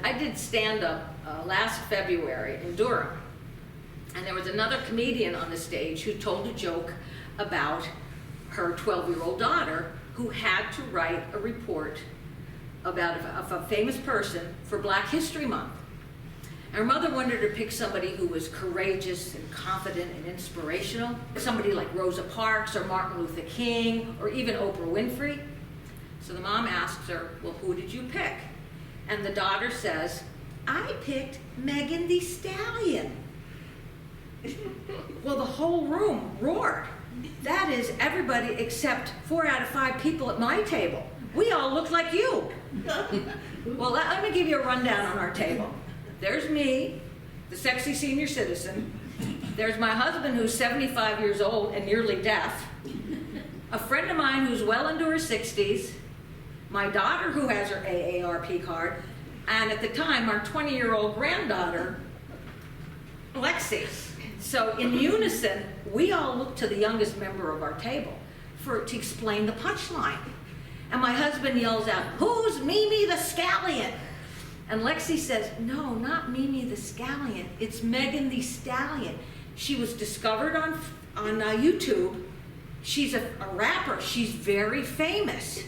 I did stand-up last February in Durham, and there was another comedian on the stage who told a joke about her 12-year-old daughter who had to write a report about a famous person for Black History Month. And her mother wanted her to pick somebody who was courageous and confident and inspirational, somebody like Rosa Parks or Martin Luther King or even Oprah Winfrey. So the mom asks her, well, who did you pick? And the daughter says, I picked Megan Thee Stallion. Well, the whole room roared. That is everybody except 4 out of 5 people at my table. We all look like you. Well, let me give you a rundown on our table. There's me, the sexy senior citizen. There's my husband who's 75 years old and nearly deaf. A friend of mine who's well into her 60s. My daughter who has her AARP card. And at the time, our 20-year-old granddaughter, Lexi. So in unison, we all look to the youngest member of our table to explain the punchline. And my husband yells out, who's Mimi the Scallion? And Lexi says, no, not Mimi the Scallion, it's Megan Thee Stallion. She was discovered on YouTube. She's a rapper, she's very famous.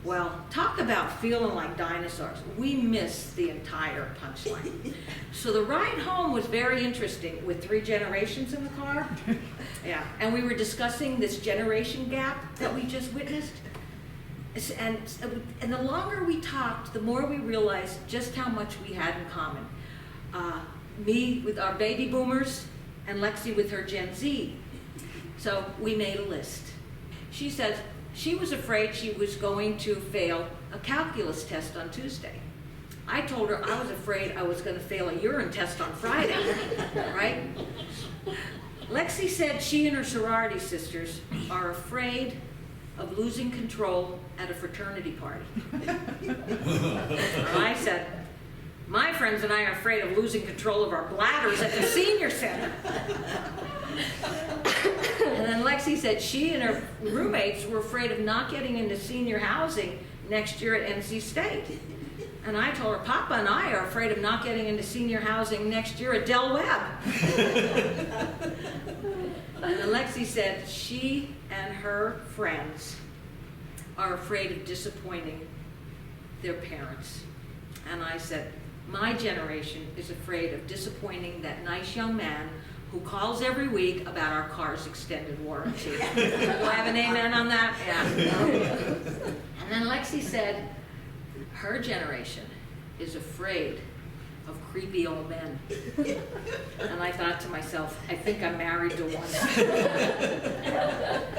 Well, talk about feeling like dinosaurs. We missed the entire punchline. So the ride home was very interesting with 3 generations in the car. Yeah, and we were discussing this generation gap that we just witnessed. And the longer we talked, the more we realized just how much we had in common. Me with our baby boomers and Lexi with her Gen Z. So we made a list. She says she was afraid she was going to fail a calculus test on Tuesday. I told her I was afraid I was going to fail a urine test on Friday, right? Lexi said she and her sorority sisters are afraid of losing control at a fraternity party. I said, my friends and I are afraid of losing control of our bladders at the senior center. And then Lexi said she and her roommates were afraid of not getting into senior housing next year at NC State. And I told her, Papa and I are afraid of not getting into senior housing next year at Del Webb. And then Lexi said she and her friends are afraid of disappointing their parents. And I said, my generation is afraid of disappointing that nice young man who calls every week about our car's extended warranty. Do I have an amen on that? Yeah. And then Lexi said, her generation is afraid of creepy old men. And I thought to myself, I think I'm married to one.